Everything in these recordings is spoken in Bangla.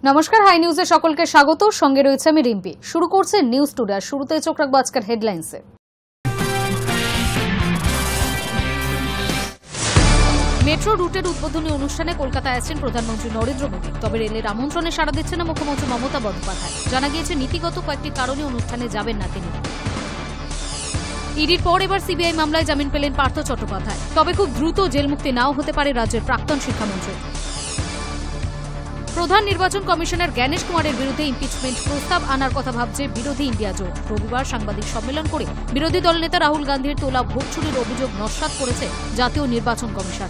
নমস্কার, হাই নিউজে সকলকে স্বাগত। সঙ্গে রয়েছে আমি রিম্পি। শুরু করছে নিউজ টুডে। শুরুতে চোখ রাখবো আজকের হেডলাইন্সে। মেট্রো রুটের উদ্বোধনী অনুষ্ঠানে কলকাতায় আছেন প্রধানমন্ত্রী নরেন্দ্র মোদী। তবে রেলের আমন্ত্রণে সাড়া দিচ্ছেন না মুখ্যমন্ত্রী মমতা বন্দ্যোপাধ্যায়। জানা গিয়েছে নীতিগত কয়েকটি কারণে অনুষ্ঠানে যাবেন না তিনি। ইডির পর এবার সিবিআই মামলায় জামিন পেলেন পার্থ চট্টোপাধ্যায়। তবে খুব দ্রুত জেল মুক্তি নাও হতে পারে রাজ্যের প্রাক্তন শিক্ষামন্ত্রী। প্রধান নির্বাচন কমিশনার জ্ঞানেশ কুমারের বিরুদ্ধে ইমপিচমেন্ট প্রস্তাব আনার কথা ভাবছে বিরোধী ইন্ডিয়া জোট। রবিবার সাংবাদিক সম্মেলন করে বিরোধী দলনেতা রাহুল গান্ধীর তোলা ভোট চুরির অভিযোগ নস্যাৎ করেছে জাতীয় নির্বাচন কমিশন।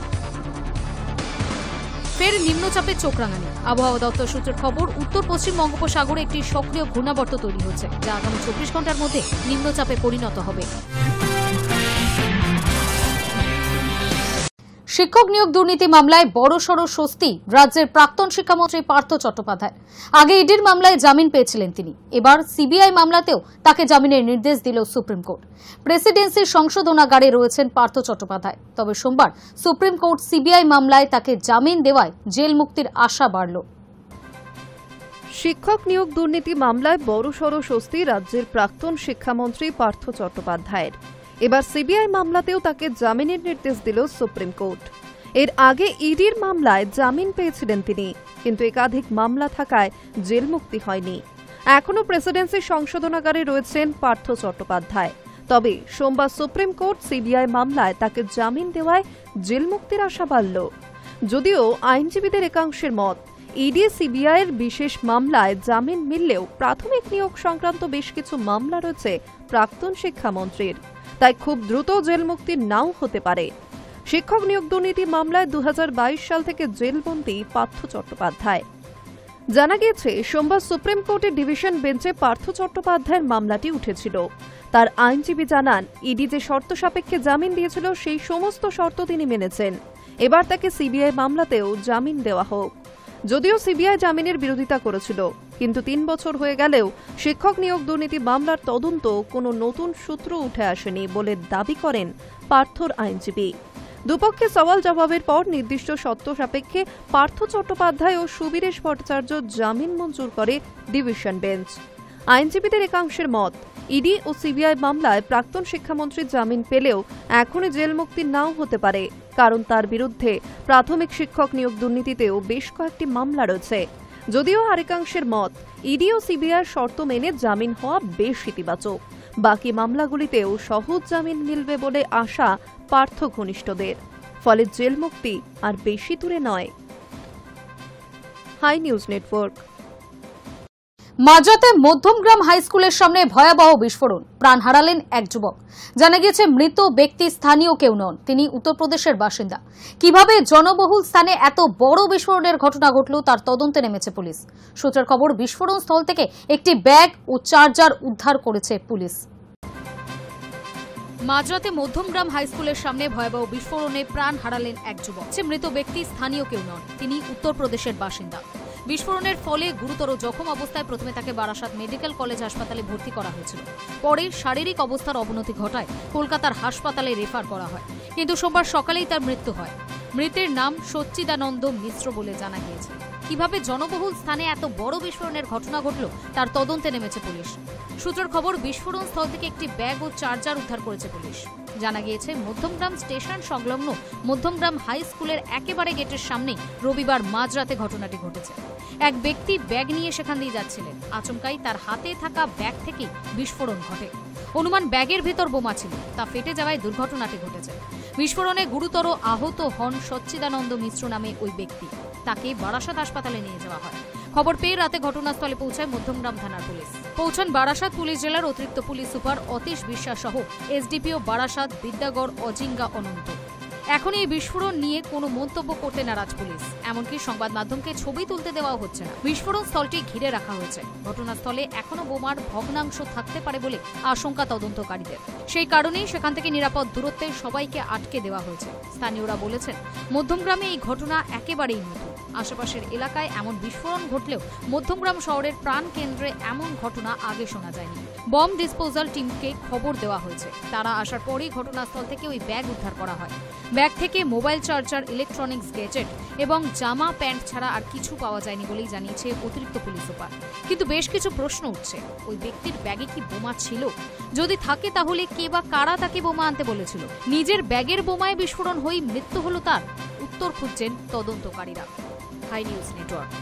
ফের নিম্নচাপের চোখ রাঙানি। আবহাওয়া দপ্তর সূত্রের খবর, উত্তর পশ্চিম বঙ্গোপসাগরে একটি সক্রিয় ঘূর্ণাবর্ত তৈরি হচ্ছে, যা আগামী 24 ঘন্টার মধ্যে নিম্নচাপে পরিণত হবে। শিক্ষক নিয়োগ দুর্নীতি মামলায় বড়সড় স্বস্তি রাজ্যের প্রাক্তন শিক্ষামন্ত্রী পার্থ চট্টোপাধ্যায়। আগে ইডির মামলায় জামিন পেয়েছিলেন তিনি। এবার সিবিআই মামলাতেও তাকে জামিনের নির্দেশ দিল সুপ্রিম কোর্ট। প্রেসিডেন্সির সংশোধনাগারে রয়েছেন পার্থ চট্টোপাধ্যায়। তবে সোমবার সুপ্রিম কোর্ট সিবিআই মামলায় তাকে জামিন দেওয়ায় জেল মুক্তির আশা বাড়ল। শিক্ষক নিয়োগ দুর্নীতি মামলায় বড়সড় স্বস্তি রাজ্যের প্রাক্তন শিক্ষামন্ত্রী পার্থ চট্টোপাধ্যায়ের। এবার সিবিআই মামলাতেও তাকে জামিনের নির্দেশ দিল সুপ্রিম কোর্ট। এর আগে ইডির মামলায় জামিন পেয়েছিলেন তিনি, কিন্তু একাধিক মামলা থাকায় জেল মুক্তি হয়নি। এখনও প্রেসিডেন্সি সংশোধনাগারে রয়েছেন পার্থ চট্টোপাধ্যায়। তবে সোমবার সুপ্রিম কোর্ট সিবিআই মামলায় তাকে জামিন দেওয়ায় জেল মুক্তির আশা বাড়ল। যদিও আইনজীবীদের একাংশের মত, ইডি সিবিআইয়ের বিশেষ মামলায় জামিন মিললেও প্রাথমিক নিয়োগ সংক্রান্ত বেশ কিছু মামলা রয়েছে প্রাক্তন শিক্ষামন্ত্রীর, তাই খুব দ্রুত জেল মুক্তি নাও হতে পারে। শিক্ষক নিয়োগ দুর্নীতি মামলায় 2022 সাল থেকে জেলবন্দী পার্থ চট্টোপাধ্যায়। জানা গিয়েছে, সোমবার সুপ্রিম কোর্টের ডিভিশন বেঞ্চে পার্থ চট্টোপাধ্যায়ের মামলাটি উঠেছিল। তার আইনজীবী জানান, ইডি যে শর্ত সাপেক্ষে জামিন দিয়েছিল সেই সমস্ত শর্ত তিনি মেনেছেন। এবার তাকে সিবিআই মামলাতেও জামিন দেওয়া হোক। যদিও সিবিআই জামিনের বিরোধিতা করেছিল, কিন্তু 3 বছর হয়ে গেলেও শিক্ষক নিয়োগ দুর্নীতি মামলার তদন্ত কোনো নতুন সূত্র উঠে আসেনি বলে দাবি করেন পার্থর আইনজীবী। দুপক্ষে সওয়াল জবাবের পর নির্দিষ্ট শর্ত সাপেক্ষে পার্থ চট্টোপাধ্যায় ও সুবীরেশ ভট্টাচার্য জামিন মঞ্জুর করে ডিভিশন বেঞ্চ। আইনজীবীদের একাংশের মত, ইডি ও সিবিআই মামলায় প্রাক্তন শিক্ষামন্ত্রী জামিন পেলেও এখনই জেল মুক্তি নাও হতে পারে, কারণ তার বিরুদ্ধে প্রাথমিক শিক্ষক নিয়োগ দুর্নীতিতেও বেশ কয়েকটি মামলা রয়েছে। যদিও আরেকাংশের মত, ইডি ও সিবিআইয়ের শর্ত মেনে জামিন হওয়া বেশ ইতিবাচক। বাকি মামলাগুলিতেও সহজ জামিন মিলবে বলে আশা পার্থ ঘনিষ্ঠদের। ফলে জেল মুক্তি আর বেশি দূরে নয়। Hi News Network. মাঝরাতে মধ্যমগ্রাম হাই স্কুলের সামনে ভয়াবহ বিস্ফোরণ, প্রাণ হারালেন এক যুবক। জানা গিয়েছে, মৃত ব্যক্তি স্থানীয় কেউ নন, তিনি উত্তরপ্রদেশের বাসিন্দা। কিভাবে জনবহুল স্থানে এত বড় বিস্ফোরণের ঘটনা ঘটল তার তদন্তে নেমেছে পুলিশ। সূত্রের খবর, বিস্ফোরণ স্থল থেকে একটি ব্যাগ ও চার্জার উদ্ধার করেছে পুলিশ। মাঝরাতে মধ্যমগ্রাম হাই স্কুলের সামনে ভয়াবহ বিস্ফোরণে প্রাণ হারালেন এক যুবক। মৃত ব্যক্তি স্থানীয় কেউ নন, তিনি উত্তরপ্রদেশের বাসিন্দা। বিস্ফোরণের ফলে গুরুতর জখম অবস্থায় প্রথমে তাকে বারাসাত মেডিকেল কলেজ হাসপাতালে ভর্তি করা হয়েছিল। পরে শারীরিক অবস্থার অবনতি ঘটায় কলকাতার হাসপাতালে রেফার করা হয়, কিন্তু সোমবার সকালেই তার মৃত্যু হয়। মৃতের নাম সচ্চিদানন্দ মিশ্র বলে জানা গিয়েছে। কিভাবে জনবহুল স্থানে এত বড় বিস্ফোরণের ঘটনা ঘটল তার তদন্তে নেমেছে পুলিশ। সূত্রের খবর, বিস্ফোরণ স্থল থেকে একটি ব্যাগ ও চার্জার উদ্ধার করেছে পুলিশ। জানা গিয়েছে, মধ্যমগ্রাম স্টেশন সংলগ্ন মধ্যমগ্রাম হাই স্কুলের একেবারে গেটের সামনে রবিবার মাঝরাতে ঘটনাটি ঘটেছে। এক ব্যক্তি ব্যাগ নিয়ে সেখান দিয়ে যাচ্ছিলেন। আচমকাই তার হাতে থাকা ব্যাগ থেকে বিস্ফোরণ ঘটে। অনুমান ব্যাগের ভেতর বোমা ছিল, তা ফেটে যাওয়ায় দুর্ঘটনাটি ঘটেছে। বিস্ফোরণে গুরুতর আহত হন সচ্চিদানন্দ মিশ্র নামে ওই ব্যক্তি। তাকে বারাসাত হাসপাতালে নিয়ে যাওয়া হয়। খবর পেয়ে রাতে ঘটনাস্থলে পৌঁছায় মধ্যমগ্রাম থানার পুলিশ। পৌঁছান বারাসাত পুলিশ জেলার অতিরিক্ত পুলিশ সুপার অতীশ বিশ্বাস সহ এসডিপিও বারাসাত বিদ্যাগড় অজিঙ্গা অনন্ত। এখন এই বিস্ফোরণ নিয়ে কোনো মন্তব্য করতে নারাজ পুলিশ। এমনকি সংবাদ মাধ্যমকে ছবি তুলতে দেওয়া হচ্ছে না। বিস্ফোরণ স্থলটি ঘিরে রাখা হয়েছে। ঘটনাস্থলে এখনো বোমার ভগ্নাংশ থাকতে পারে বলে আশঙ্কা তদন্তকারীদের। সেই কারণেই সেখান থেকে নিরাপদ দূরত্বে সবাইকে আটকে দেওয়া হয়েছে। স্থানীয়রা বলেছেন, মধ্যমগ্রামে এই ঘটনা একেবারেই নতুন। আশেপাশের এলাকায় এমন বিস্ফোরণ ঘটলেও মধ্যমগ্রাম শহরের প্রাণকেন্দ্রে এমন ঘটনা আগে শোনা যায়নি। বম ডিসপোজাল টিমকে খবর দেওয়া হয়েছে। তারা আসার পরই ঘটনাস্থল থেকে ওই ব্যাগ উদ্ধার করা হয়। ব্যাগ থেকে মোবাইল চার্জার, ইলেকট্রনিক্স গ্যাজেট এবং জামা প্যান্ট ছাড়া আর কিছু পাওয়া যায়নি বলেই জানিয়েছে অতিরিক্ত পুলিশ সুপার। কিন্তু বেশ কিছু প্রশ্ন উঠছে। ওই ব্যক্তির ব্যাগে কি বোমা ছিল? যদি থাকে তাহলে কে বা কারা তাকে বোমা আনতে বলেছিল? নিজের ব্যাগের বোমায় বিস্ফোরণ হয়ে মৃত্যু হলো তার? উত্তর খুঁজছেন তদন্তকারীরা। Hi News Network.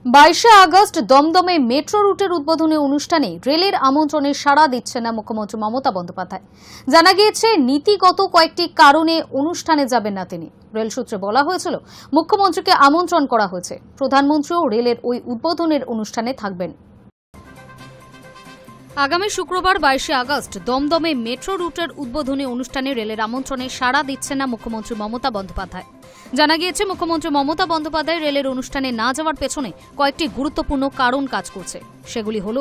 22 আগস্ট দমদমে মেট্রো রুটের উদ্বোধনী অনুষ্ঠানে রেলের আমন্ত্রণে সাড়া দিচ্ছে না মুখ্যমন্ত্রী মমতা বন্দ্যোপাধ্যায়। জানা গিয়েছে নীতিগত কয়েকটি কারণে অনুষ্ঠানে যাবেন না তিনি। রেল সূত্রে বলা হয়েছিল মুখ্যমন্ত্রীকে আমন্ত্রণ করা হয়েছে। প্রধানমন্ত্রীও রেলের ওই উদ্বোধনের অনুষ্ঠানে থাকবেন। আগামী শুক্রবার 22 আগস্ট দমদমে মেট্রো রুটের উদ্বোধনী অনুষ্ঠানে রেলের আমন্ত্রণে সাড়া দিচ্ছেন না মুখ্যমন্ত্রী মমতা বন্দ্যোপাধ্যায়। জানা গিয়েছে মুখ্যমন্ত্রী মমতা বন্দ্যোপাধ্যায় রেলের অনুষ্ঠানে না যাওয়ার পেছনে কয়েকটি গুরুত্বপূর্ণ কারণ কাজ করছে। সেগুলি হল,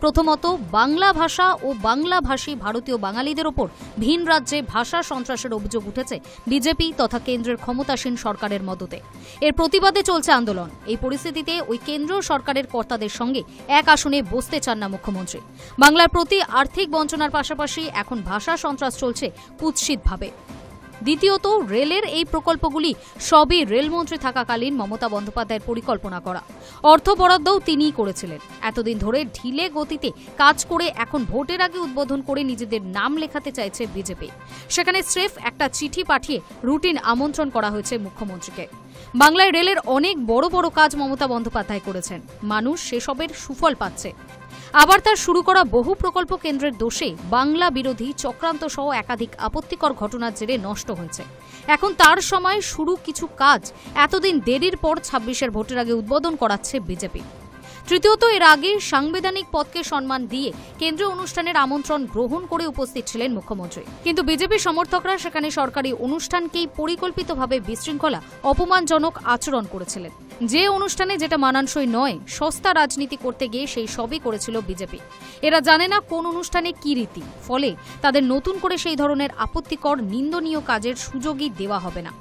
প্রথমত, বাংলা ভাষা ও বাংলাভাষী ভারতীয় বাঙালিদের ওপর ভিন রাজ্যে ভাষা সন্ত্রাসের অভিযোগ উঠেছে বিজেপি তথা কেন্দ্রের ক্ষমতাসীন সরকারের মদতে। এর প্রতিবাদে চলছে আন্দোলন। এই পরিস্থিতিতে ওই কেন্দ্রীয় সরকারের কর্তাদের সঙ্গে এক আসনে বসতে চান না মুখ্যমন্ত্রী। বাংলার প্রতি আর্থিক বঞ্চনার পাশাপাশি এখন ভাষা সন্ত্রাস চলছে কুৎসিতভাবে। দ্বিতীয়ত, রেলের এই প্রকল্পগুলি সবই রেলমন্ত্রী থাকাকালীন মমতা বন্দ্যোপাধ্যায়ের পরিকল্পনা করা। অর্থ বরাদ্দও তিনিই করেছিলেন। এতদিন ধরে ঢিলে গতিতে কাজ করে এখন ভোটের আগে উদ্বোধন করে নিজেদের নাম লেখাতে চাইছে বিজেপি। সেখানে স্রেফ একটা চিঠি পাঠিয়ে রুটিন আমন্ত্রণ করা হয়েছে মুখ্যমন্ত্রীকে। বাংলায় রেলের অনেক বড় বড় কাজ মমতা বন্দ্যোপাধ্যায় করেছেন। মানুষ সেসবের সুফল পাচ্ছে। আবার তার শুরু করা বহু প্রকল্প কেন্দ্রের দোষে বাংলা বিরোধী চক্রান্ত সহ একাধিক আপত্তিকর ঘটনার জেরে নষ্ট হয়েছে। এখন তার সময় শুরু কিছু কাজ এতদিন দেরির পর 26-এর ভোটের আগে উদ্বোধন করাচ্ছে বিজেপি। তৃতীয়ত, এর আগে সাংবিধানিক পদকে সম্মান দিয়ে কেন্দ্রীয় অনুষ্ঠানের আমন্ত্রণ গ্রহণ করে উপস্থিত ছিলেন মুখ্যমন্ত্রী। কিন্তু বিজেপি সমর্থকরা সেখানে সরকারি অনুষ্ঠানকেই পরিকল্পিতভাবে বিশৃঙ্খলা, অপমানজনক আচরণ করেছিলেন। যে অনুষ্ঠানে যেটা মানানসই নয়, সস্তা রাজনীতি করতে গিয়ে সেই সবই করেছিল বিজেপি। এরা জানে না কোন অনুষ্ঠানে কি রীতি, ফলে তাদের নতুন করে সেই ধরনের আপত্তিকর, নিন্দনীয় কাজের সুযোগই দেওয়া হবে না।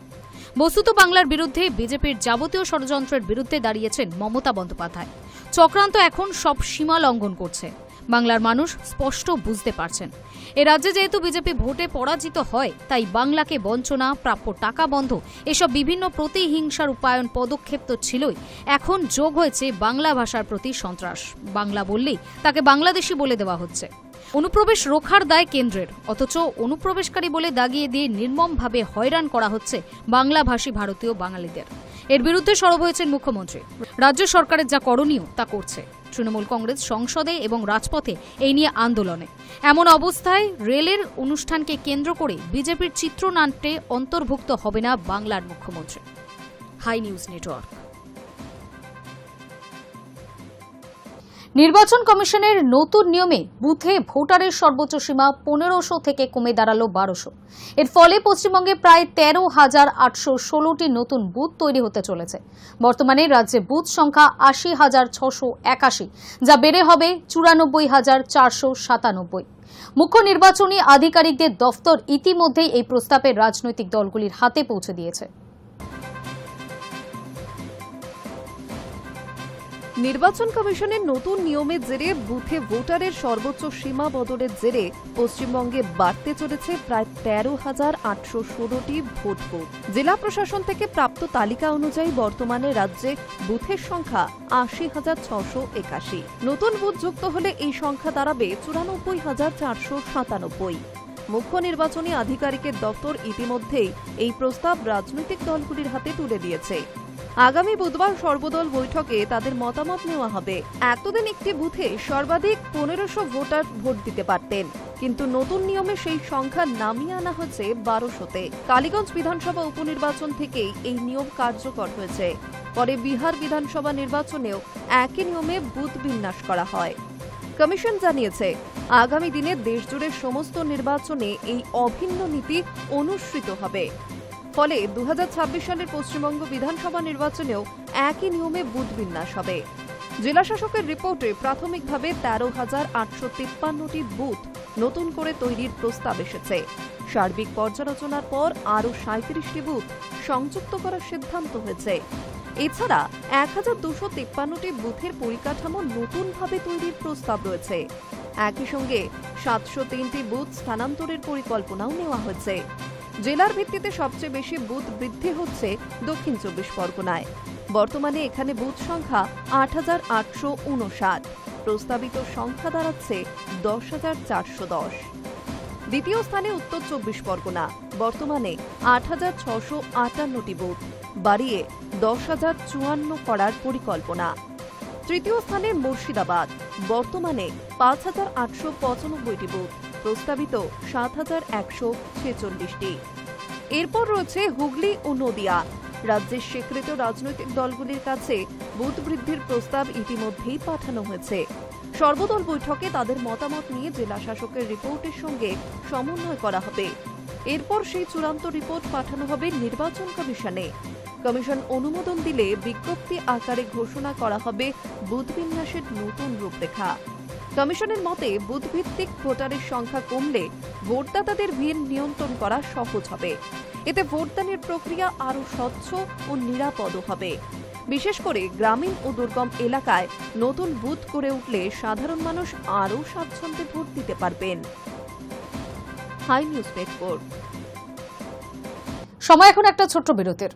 বস্তুত বাংলার বিরুদ্ধে বিজেপির যাবতীয় ষড়যন্ত্রের বিরুদ্ধে দাঁড়িয়েছেন মমতা বন্দ্যোপাধ্যায়। চক্রান্ত এখন সব সীমা লঙ্ঘন করছে। বাংলার মানুষ স্পষ্ট বুঝতে পারছেন। এ রাজ্যে যেহেতু বিজেপি ভোটে পরাজিত হয়, তাই বাংলাকে বঞ্চনা, প্রাপ্য টাকা বন্ধ, এসব বিভিন্ন প্রতিহিংসার রূপায়ণ পদক্ষেপ তো ছিলই। এখন যোগ হয়েছে বাংলা ভাষার প্রতি সন্ত্রাস। বাংলা বললেই তাকে বাংলাদেশি বলে দেওয়া হচ্ছে। অনুপ্রবেশ রোখার দায় কেন্দ্রের, অথচ অনুপ্রবেশকারী বলে দাগিয়ে দিয়ে নির্মমভাবে হয়রান করা হচ্ছে বাংলাভাষী ভারতীয় বাঙালিদের। এর বিরুদ্ধে সরব হয়েছেন মুখ্যমন্ত্রী। রাজ্য সরকারের যা করণীয় তা করছে। তৃণমূল কংগ্রেস সংসদে এবং রাজপথে এই নিয়ে আন্দোলনে। এমন অবস্থায় রেলের অনুষ্ঠানকে কেন্দ্র করে বিজেপির চিত্রনাট্যে অন্তর্ভুক্ত হবে না বাংলার মুখ্যমন্ত্রী। Hi News Network. নির্বাচন কমিশনের নতুন নিয়মে বুথে ভোটারের সর্বোচ্চ সীমা 1500 থেকে কমে দাঁড়ালো 1200। এর ফলে পশ্চিমবঙ্গে প্রায় 13,816টি নতুন বুথ তৈরি হতে চলেছে। বর্তমানে রাজ্যে বুথ সংখ্যা 80,681, যা বেড়ে হবে 94,497। মুখ্য নির্বাচনী আধিকারিকদের দফতর ইতিমধ্যেই এই প্রস্তাবের রাজনৈতিক দলগুলির হাতে পৌঁছে দিয়েছে। নির্বাচন কমিশনের নতুন নিয়মের জেরে বুথে ভোটারের সর্বোচ্চ সীমা বদলের জেরে পশ্চিমবঙ্গে বাড়তে চলেছে প্রায় 13,816টি ভোট বুথ। জেলা প্রশাসন থেকে প্রাপ্ত তালিকা অনুযায়ী বর্তমানে রাজ্যে বুথের সংখ্যা 80,681। নতুন বুথ যুক্ত হলে এই সংখ্যা দাঁড়াবে 94,497। মুখ্য নির্বাচনী আধিকারিকের দপ্তর ইতিমধ্যেই এই প্রস্তাব রাজনৈতিক দলগুলির হাতে তুলে দিয়েছে। আগামী বুধবার সর্বদল বৈঠকে তাদের মতামত নেওয়া হবে। এতদিন একটি বুথে সর্বাধিক 1500 ভোটার ভোট দিতে পারতেন, কিন্তু নতুন নিয়মে সেই সংখ্যা নামিয়ে আনা হয়েছে 1200-তে। কালীগঞ্জ বিধানসভা উপনির্বাচন থেকেই এই নিয়ম কার্যকর হয়েছে। পরে বিহার বিধানসভা নির্বাচনেও একই নিয়মে বুথ বিন্যাস করা হয়। কমিশন জানিয়েছে, আগামী দিনে দেশজুড়ে সমস্ত নির্বাচনে এই অভিন্ন নীতি অনুসৃত হবে। ফলে 2026 সালের পশ্চিমবঙ্গ বিধানসভা নির্বাচনেও একই নিয়মে বুথ বিন্যাস হবে। জেলা শাসকের রিপোর্টে প্রাথমিকভাবে 13,853টি বুথ নতুন করে তৈরির প্রস্তাব এসেছে। সার্বিক পর্যালোচনার পর আরও 37টি বুথ সংযুক্ত করার সিদ্ধান্ত হয়েছে। এছাড়া 1253টি বুথের পরিকাঠামো নতুনভাবে তৈরির প্রস্তাব রয়েছে। একই সঙ্গে 703টি বুথ স্থানান্তরের পরিকল্পনাও নেওয়া হয়েছে। জেলার ভিত্তিতে সবচেয়ে বেশি বুথ বৃদ্ধি হচ্ছে দক্ষিণ 24 পরগনায়। বর্তমানে এখানে বুথ সংখ্যা 8859, প্রস্তাবিত সংখ্যা দাঁড়াচ্ছে 10,410। দ্বিতীয় স্থানে উত্তর 24 পরগনা, বর্তমানে 8,658টি বুথ বাড়িয়ে 10,054 করার পরিকল্পনা। তৃতীয় স্থানে মুর্শিদাবাদ, বর্তমানে 5,895টি বুথ, প্রস্তাবিত 7,146টি। এরপর রয়েছে হুগলি ও নদিয়া। রাজ্যের স্বীকৃত রাজনৈতিক দলগুলির কাছে বুথ বৃদ্ধির প্রস্তাব ইতিমধ্যেই পাঠানো হয়েছে। সর্বদল বৈঠকে তাদের মতামত নিয়ে জেলা শাসকের রিপোর্টের সঙ্গে সমন্বয় করা হবে। এরপর সেই চূড়ান্ত রিপোর্ট পাঠানো হবে নির্বাচন কমিশনে। কমিশন অনুমোদন দিলে বিজ্ঞপ্তি আকারে ঘোষণা করা হবে বুথ বিন্যাসের নতুন রূপরেখা। কমিশনের মতে বুথভিত্তিক ভোটারের সংখ্যা কমলে ভোটদাতাদের ভিড় নিয়ন্ত্রণ করা সহজ হবে। এতে ভোটদানের প্রক্রিয়া আরও স্বচ্ছ ও নিরাপদ হবে। বিশেষ করে গ্রামীণ ও দুর্গম এলাকায় নতুন বুথ করে উঠলে সাধারণ মানুষ আরও স্বাচ্ছন্দ্যে ভোট দিতে পারবেন। Hi News Network. সময় এখন একটা ছোট্ট বিরতির।